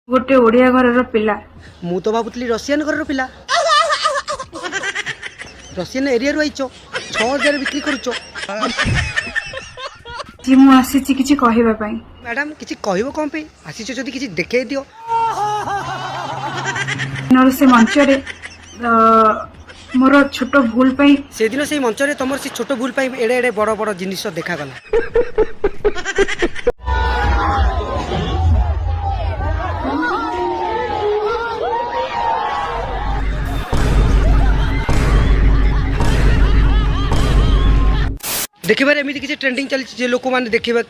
गोटे ओडिया घर पिला मु तो भावुली रशियन घर पिला रशियन एरिया रही 6000 बिक्री करुच जी मु आसी किछि कहबा पई मैडम किसी कहब कौन पे आसी जदि किसी देखे दियो नर से मंच रे मोर छोट भूल पई से दिन से मंच रे तुम से छोट भूल पाई एड़े एड़े बड़ बड़ जिनिस देखा गला देखिबार एमती किसी ट्रेंडिंग चली लोक मैंने देखा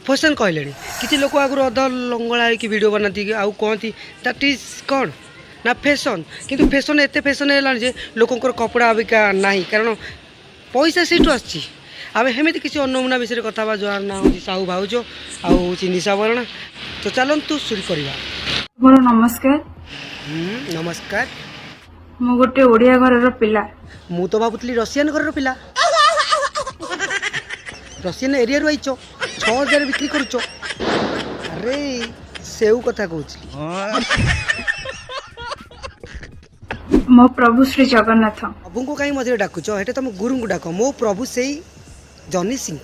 फैशन कहले किसी लोक आगु अध लंगड़ा की वीडियो बनाती आउ कहती दैट इज कौन ना फैशन किंतु फैशन एत फैशन है लोकंर कपड़ा अबिका ना कारण पैसा से आम हेमी किसी अनमुना विषय कथा जार ना हूँ साहू भाउज आउ निशा बरणा तो चलतु शुरू करवा मोर नमस्कार नमस्कार मु गोटे ओडिया घर पिला मु तो भावुली रशियन घर पिला रशियन एरिया रही 6000 बिक्री करुच अरे सेऊ कथा कहूँ मो प्रभु श्री जगन्नाथ प्रभु को कहीं मझे डाकुच ये तुम गुरु को डाक मो प्रभु से जनी सिंह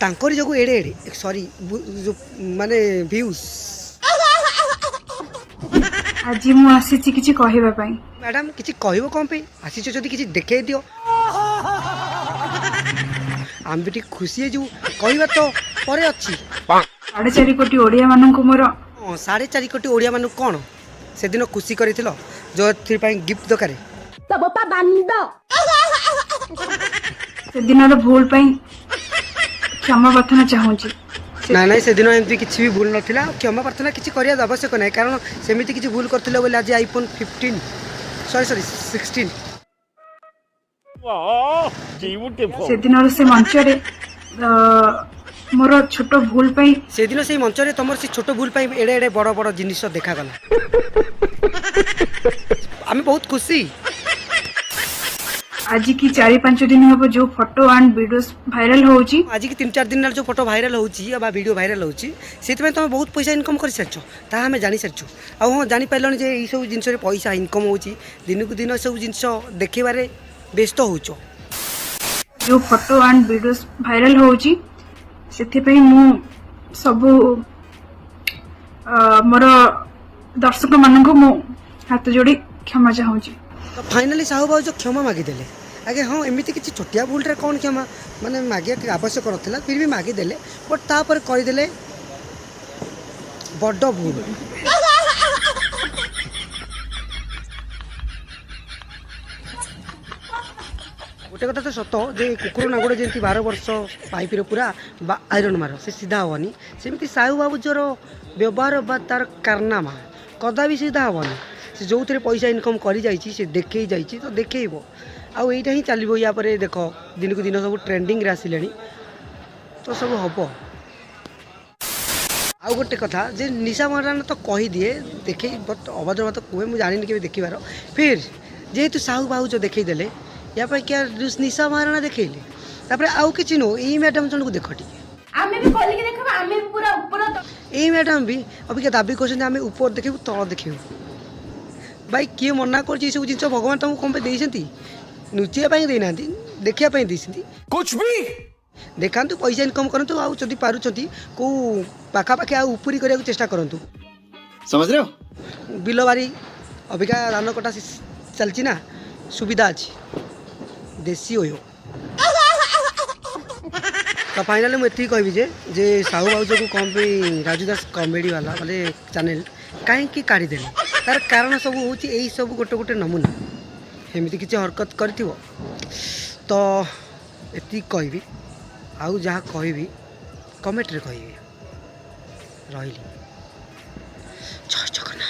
तांकरी जो एड़े एड़े सॉरी जो माने व्यूज आज मु आसी किछि कहबा पई मैडम किसी कहब कौन पे आसी जदि किसी देखे दियो आम भी खुशी जो कहवा तो पर अच्छी 4.5 कोटी ओडिया मानक मोर 4.5 कोटी ओडिया मान कौन से दिन खुशी कर जो गिफ्ट दरकार से दिन भूल पई क्षमा प्रार्थना चाहूँगी ना ना से दिन एमती किसी भी भूल नाला क्षमा प्रार्थना किसी करने आवश्यक ना कारण सेमती किसी भूल करते बोले आज आईफोन 15 सॉरी 16 से दिन से मंच रे मोर छोट भूल पई से दिन से मंच रे तुम से छोट भूल पाई एड़े एड़े बड़ बड़ जिनिस देखा गला आम बहुत खुशी आज की 4-5 दिन हम जो फोटो एंड वीडियोस वायरल होउची आज की 3-4 दिन जो फोटो भाइराल होची या वीडियो भाइराल होची से तुम बहुत पैसा इनकम कर सारछ ता हमें जानी सारछ आ हाँ जानी पाइलनी जे ई सब जिनस रे पैसा इनकम होची दिन को दिन सब जिनस देखिबारे व्यस्त होच जो फोटो एंड वीडियोस वायरल होउची सेथि पई मु सब मोर दर्शक मानक मु हाथ जोड़ी क्षमा चाहूँगी तो फाइनाली साहू बाबू जो क्षमा मागिदेले आगे हाँ एमती किसी छोटिया भूल रे कौन क्षमा माने मागिया आवश्यक नथिला फिर भी मागिदेले बट तापर कहीदेले बड़ भूल गोटे कथा तो सत जे कुकुर नागुड़ जमी 12 वर्ष पाइप पूरा आयरन मार से सीधा हेनी सेमती साहू बाबूजर व्यवहार बा तार कारनामा कदा भी सीधा हेनी से जो थे पैसा इनकम कर से देखे जाइए तो देखो आउ यहीटा ही चलो या पर देख दिन को दिन सब ट्रेंडिंग रे आसिले तो सब हम आउ गोटे कथा जे निशा महाराणा तो कही दिए देखे बट अभद्र बात कहे मुझे जानी के देखार फिर जेहेतु साहू बाहू जो देखईदे या पर क्या निशा महाराणा देखले तापर आउ कि नो यही मैडम जन को देख टी यही मैडम भी अभी दाबी कर ऊपर देखू तल देखू भाई किए मना कर सब जिन भगवान तुमको कौन पे नुचियापाई देना देखापी कुछ भी देखा पैसा इनकम करूँ आदि पार्टी कौ पाखापाखि उपरी करने चेष्टा करूँ समझ रहे हो बिल बारी अबिका धान कटा चलती ना सुविधा अच्छी देसी हो तो फाइनाली मुझे कहि जे साहू बाबू को कौन पे राजू दास कॉमेडी वाला वाले चैनल कहीं काढ़ीदे तार कारण सब हूँ यही सब गोटे गोटे नमूना एमती किसी हरकत कर तो ये कहबी आउ जहाँ कहबी कमेंट रे कहबी रही जय जगन्नाथ।